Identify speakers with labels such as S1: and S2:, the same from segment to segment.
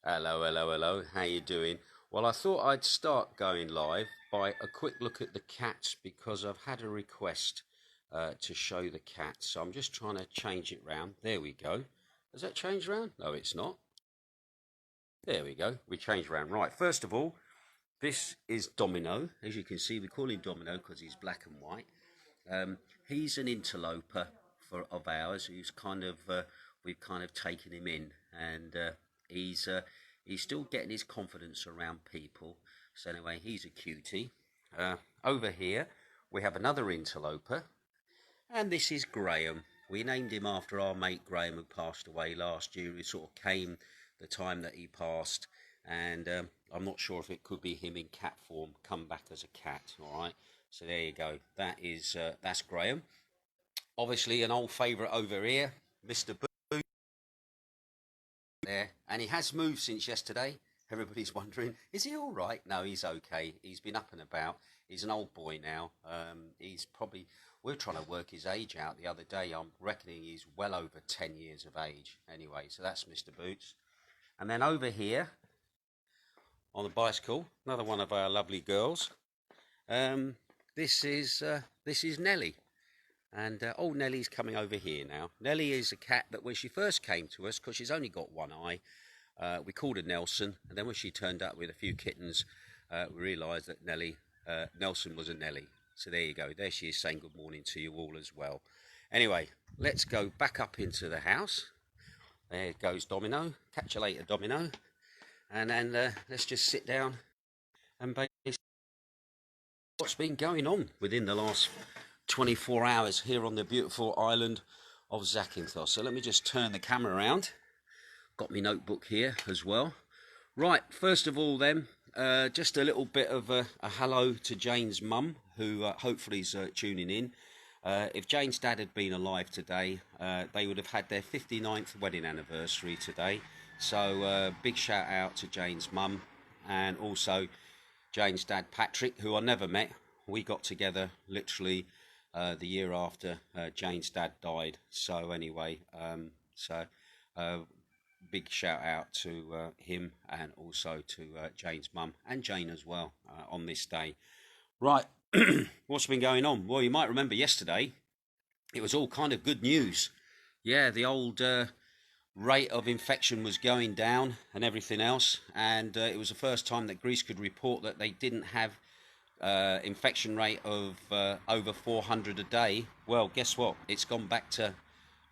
S1: Hello, hello, hello. How you doing? Well, I thought I'd start going live by a quick look at the cats because I've had a request to show the cats. So I'm just trying to change it round. There we go. Has that changed round? No, it's not. There we go. We changed round. Right. First of all, this is Domino. As you can see, we call him Domino because he's black and white. Um, he's an interloper of ours who's we've kind of taken him in, and he's uh, he's still getting his confidence around people. So anyway, he's a cutie. Over here we have another interloper, and this is Graham. We named him after our mate Graham, who passed away last year. He sort of came the time that he passed, and I'm not sure if it could be him in cat form, come back as a cat. All right. So there you go. That's Graham. Obviously, an old favourite over here, Mr. Boo there, and he has moved since yesterday. Everybody's wondering, is he all right? No, he's okay. He's been up and about. He's an old boy now. He's probably, we're trying to work his age out the other day. I'm reckoning he's well over 10 years of age. Anyway, so that's Mr. Boots. And then over here on the bicycle, another one of our lovely girls. Um, this is Nelly. And old Nellie's coming over here now. Nellie is a cat that when she first came to us, because she's only got one eye, we called her Nelson. And then when she turned up with a few kittens, we realised that Nelson was a Nelly. So there you go. There she is saying good morning to you all as well. Anyway, let's go back up into the house. There goes Domino. Catch you later, Domino. And then let's just sit down and basically what's been going on within the last 24 hours here on the beautiful island of Zakynthos. So let me just turn the camera around. Got my notebook here as well. Right, first of all then, just a little bit of a hello to Jane's mum, who hopefully is tuning in. If Jane's dad had been alive today, they would have had their 59th wedding anniversary today. So big shout out to Jane's mum, and also Jane's dad Patrick, who I never met. We got together literally the year after Jane's dad died. So anyway, big shout out to him, and also to Jane's mum and Jane as well on this day. Right, what's been going on? Well, you might remember yesterday, it was all kind of good news. Yeah, the old rate of infection was going down and everything else, and it was the first time that Greece could report that they didn't have infection rate of over 400 a day. Well, guess what? It's gone back to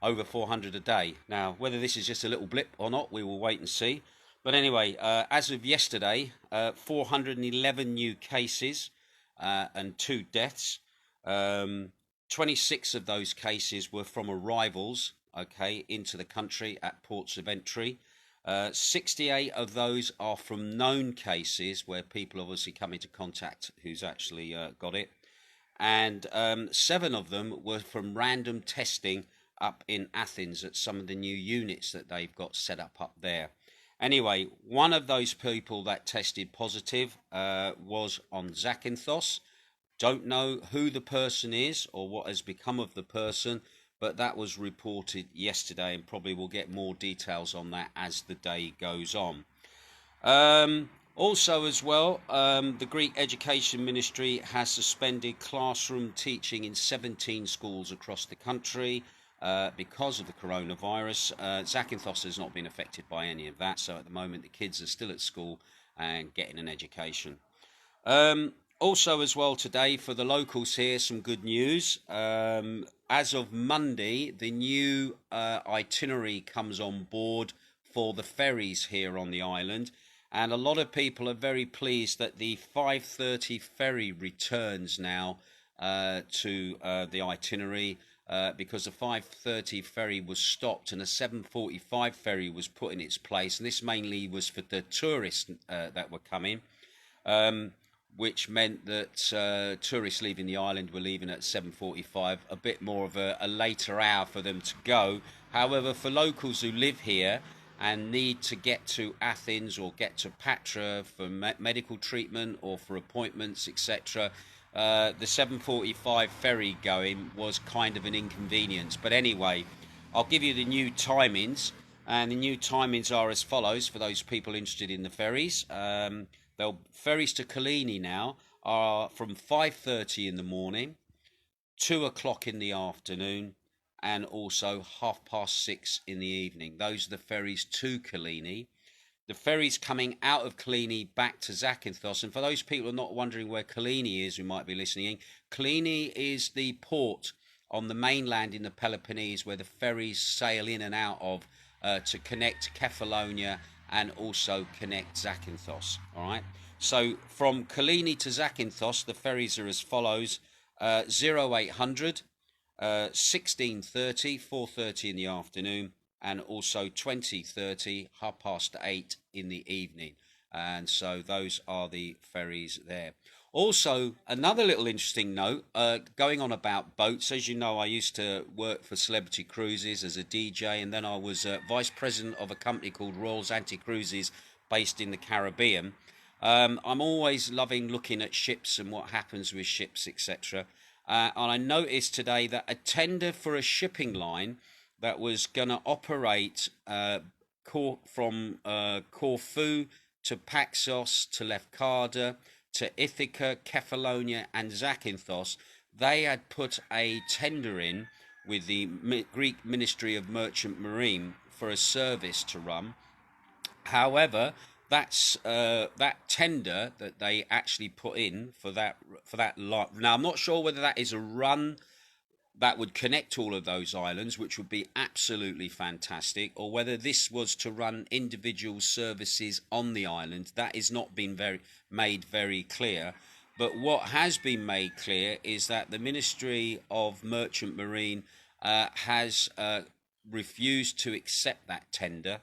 S1: over 400 a day. Now, whether this is just a little blip or not, we will wait and see. But anyway, as of yesterday, 411 new cases and 2 deaths. 26 of those cases were from arrivals, okay, into the country at ports of entry. 68 of those are from known cases where people obviously come into contact who's actually got it. And 7 of them were from random testing up in Athens at some of the new units that they've got set up there. Anyway, one of those people that tested positive was on Zakynthos. Don't know who the person is or what has become of the person, but that was reported yesterday, and probably we'll get more details on that as the day goes on. Also as well, the Greek Education Ministry has suspended classroom teaching in 17 schools across the country because of the coronavirus. Zakynthos has not been affected by any of that, so at the moment the kids are still at school and getting an education. Also as well today, for the locals here, some good news. As of Monday, the new itinerary comes on board for the ferries here on the island, and a lot of people are very pleased that the 5:30 ferry returns now to the itinerary, because the 5:30 ferry was stopped and a 7:45 ferry was put in its place, and this mainly was for the tourists that were coming. Which meant that tourists leaving the island were leaving at 7:45, a bit more of a later hour for them to go. However, for locals who live here and need to get to Athens or get to Patra for medical treatment or for appointments, etc., the 7:45 ferry going was kind of an inconvenience. But anyway, I'll give you the new timings. And the new timings are as follows for those people interested in the ferries. Ferries to Collini now are from 5:30 in the morning, 2 o'clock in the afternoon, and also 6:30 in the evening. Those are the ferries to Collini. The ferries coming out of Collini back to Zakynthos. And for those people who are not wondering where Collini is, who might be listening, Collini is the port on the mainland in the Peloponnese where the ferries sail in and out of to connect Kefalonia and also connect Zakynthos. All right. So from Collini to Zakynthos, the ferries are as follows: 0800, 16:30, 4:30 in the afternoon, and also 20:30, 8:30 in the evening. And so those are the ferries there. Also, another little interesting note, going on about boats. As you know, I used to work for Celebrity Cruises as a DJ, and then I was vice president of a company called Royals Anti-Cruises based in the Caribbean. I'm always loving looking at ships and what happens with ships, etc. And I noticed today that a tender for a shipping line that was going to operate from Corfu to Paxos to Lefkada to Ithaca, Kefalonia and Zakynthos, they had put a tender in with the Greek Ministry of Merchant Marine for a service to run. However, that tender that they actually put in for that now, I'm not sure whether that is a run that would connect all of those islands, which would be absolutely fantastic, or whether this was to run individual services on the island. That has not been made very clear. But what has been made clear is that the Ministry of Merchant Marine has refused to accept that tender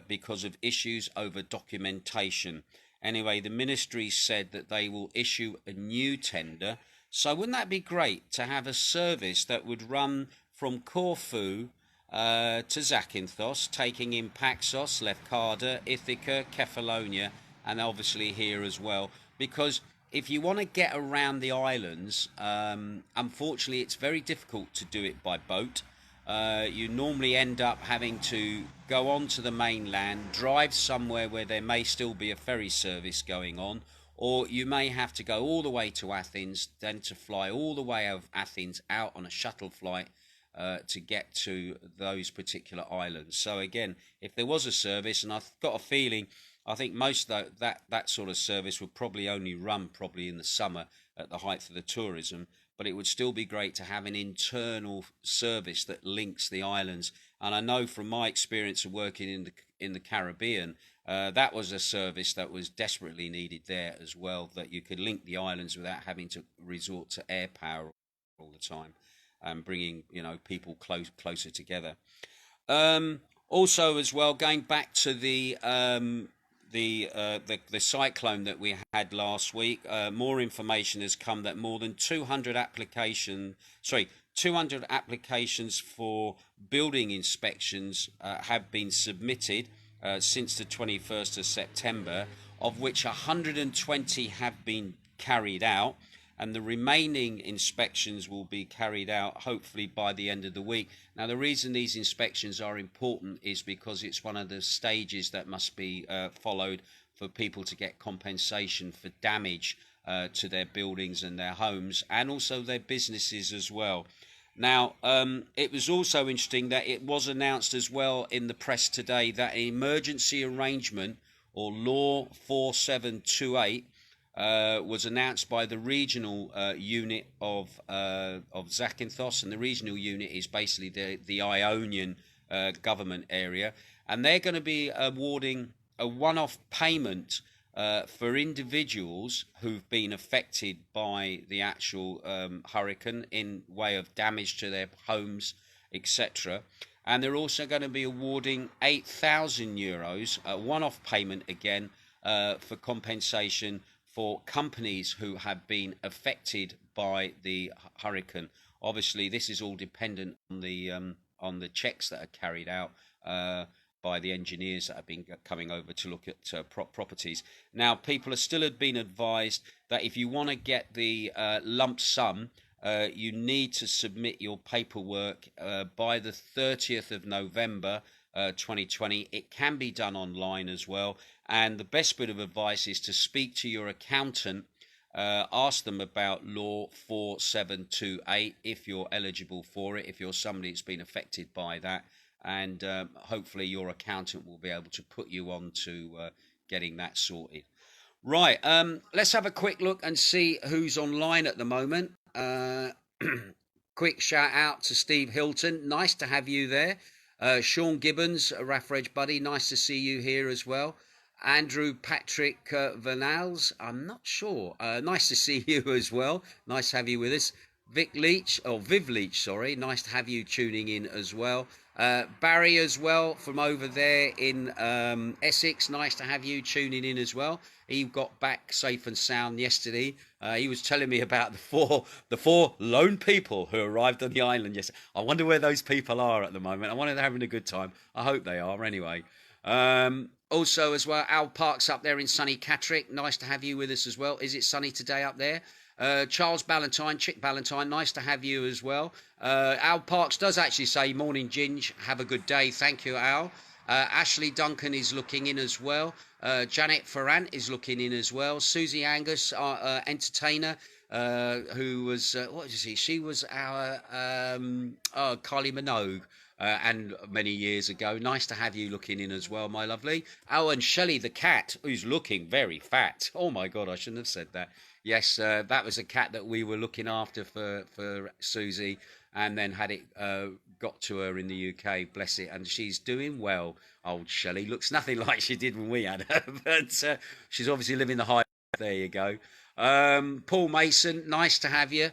S1: because of issues over documentation. Anyway, the ministry said that they will issue a new tender. So wouldn't that be great to have a service that would run from Corfu to Zakynthos, taking in Paxos, Lefkada, Ithaca, Kefalonia, and obviously here as well? Because if you want to get around the islands, unfortunately, it's very difficult to do it by boat. You normally end up having to go on to the mainland, drive somewhere where there may still be a ferry service going on, or you may have to go all the way to Athens, then to fly all the way of Athens out on a shuttle flight to get to those particular islands. So again, if there was a service, and I've got a feeling, I think most of that sort of service would probably only run probably in the summer at the height of the tourism, but it would still be great to have an internal service that links the islands. And I know from my experience of working in the Caribbean, that was a service that was desperately needed there as well, that you could link the islands without having to resort to air power all the time, and bringing people closer together. Also, as well, going back to the cyclone that we had last week, more information has come that more than 200 applications for building inspections have been submitted since the 21st of September, of which 120 have been carried out, and the remaining inspections will be carried out hopefully by the end of the week. Now, the reason these inspections are important is because it's one of the stages that must be followed for people to get compensation for damage to their buildings and their homes, and also their businesses as well. Now, it was also interesting that it was announced as well in the press today that an emergency arrangement, or Law 4728, was announced by the regional unit of Zakynthos, and the regional unit is basically the Ionian government area, and they're going to be awarding a one-off payment for individuals who've been affected by the actual hurricane in way of damage to their homes, etc. And they're also going to be awarding €8,000, a one-off payment again, for compensation for companies who have been affected by the hurricane. Obviously, this is all dependent on the checks that are carried out by the engineers that have been coming over to look at properties. Now, people are still been advised that if you want to get the lump sum, you need to submit your paperwork by the 30th of November 2020. It can be done online as well. And the best bit of advice is to speak to your accountant. Ask them about Law 4728 if you're eligible for it, if you're somebody that's been affected by that. And hopefully your accountant will be able to put you on to getting that sorted. Right, let's have a quick look and see who's online at the moment. Quick shout out to Steve Hilton. Nice to have you there. Sean Gibbons, a Raffridge buddy. Nice to see you here as well. Andrew Patrick Vanals. I'm not sure. Nice to see you as well. Nice to have you with us. Viv Leach, sorry. Nice to have you tuning in as well. Barry as well from over there in Essex. Nice to have you tuning in as well. He got back safe and sound yesterday. He was telling me about the four lone people who arrived on the island yesterday. I wonder where those people are at the moment. I wonder if they're having a good time. I hope they are anyway. Also as well, Al Parks up there in sunny Catterick. Nice to have you with us as well. Is it sunny today up there? Charles Ballantyne, Chick Ballantyne, nice to have you as well. Al Parks does actually say, morning Ginge, have a good day. Thank you, Al. Ashley Duncan is looking in as well. Janet Ferrant is looking in as well. Susie Angus, our entertainer, who was, what is she? She was our Kylie Minogue. And many years ago. Nice to have you looking in as well, my lovely. Oh, and Shelley the cat, who's looking very fat. Oh my God, I shouldn't have said that. Yes, that was a cat that we were looking after for Susie, and then had it got to her in the UK, bless it, and she's doing well. Old Shelley looks nothing like she did when we had her, but she's obviously living the high life. There you go. Paul Mason, nice to have you.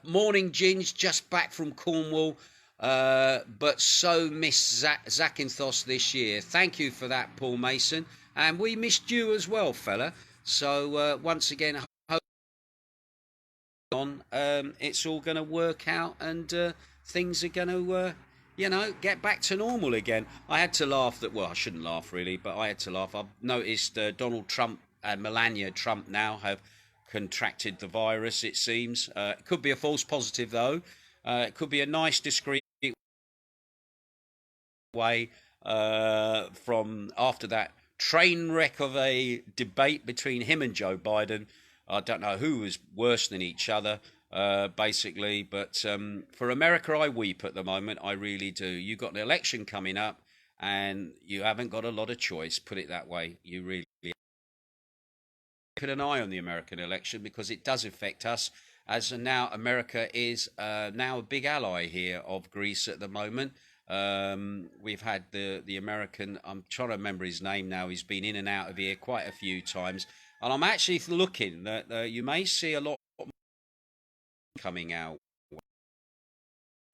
S1: Morning, Ginge, just back from Cornwall. But so missed Zakynthos this year. Thank you for that, Paul Mason. And we missed you as well, fella. So once again, it's all going to work out, and things are going to, get back to normal again. I had to laugh that. Well, I shouldn't laugh really, but I had to laugh. I've noticed Donald Trump and Melania Trump now have contracted the virus. It seems it could be a false positive though. It could be a nice discreet way from after that train wreck of a debate between him and Joe Biden. I don't know who was worse than each other, basically, but for America I weep at the moment. I really do. You've got an election coming up and you haven't got a lot of choice, put it that way. You really keep an eye on the American election because it does affect us, as now America is now a big ally here of Greece at the moment. We've had the American, I'm trying to remember his name now, he's been in and out of here quite a few times, and I'm actually looking that you may see a lot coming out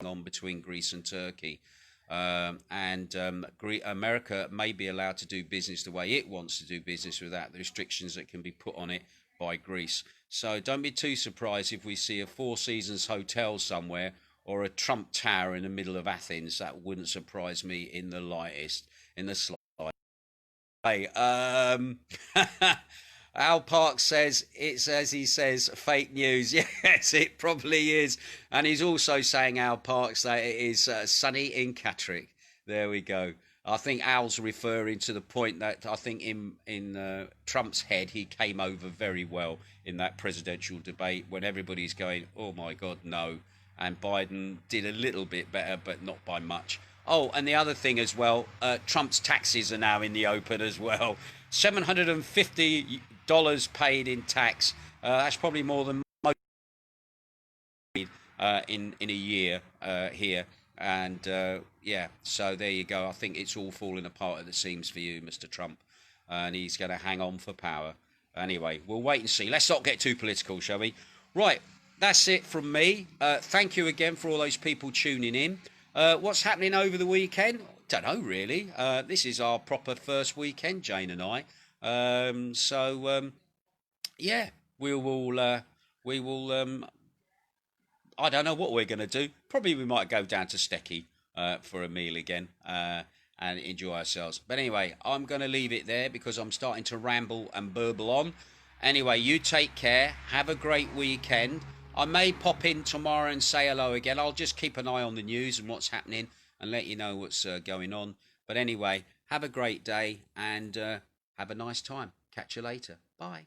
S1: on between Greece and Turkey, and America may be allowed to do business the way it wants to do business without the restrictions that can be put on it by Greece. So don't be too surprised if we see a Four Seasons hotel somewhere or a Trump Tower in the middle of Athens. That wouldn't surprise me in the slightest. Hey, Al Park says, it's as he says, fake news. Yes, it probably is. And he's also saying, Al Parks, that it is sunny in Catterick. There we go. I think Al's referring to the point that I think in Trump's head, he came over very well in that presidential debate when everybody's going, oh my God, no. And Biden did a little bit better, but not by much. Oh, and the other thing as well, Trump's taxes are now in the open as well. $750 paid in tax. That's probably more than most in a year here. And yeah, so there you go. I think it's all falling apart at the seams for you, Mr. Trump. And he's going to hang on for power. Anyway, we'll wait and see. Let's not get too political, shall we? Right. That's it from me. Thank you again for all those people tuning in. What's happening over the weekend? Don't know really. This is our proper first weekend, Jane and I. Yeah, we will. I don't know what we're going to do. Probably we might go down to Stecky for a meal again and enjoy ourselves. But anyway, I'm going to leave it there because I'm starting to ramble and burble on. Anyway, you take care. Have a great weekend. I may pop in tomorrow and say hello again. I'll just keep an eye on the news and what's happening and let you know what's going on. But anyway, have a great day and have a nice time. Catch you later. Bye.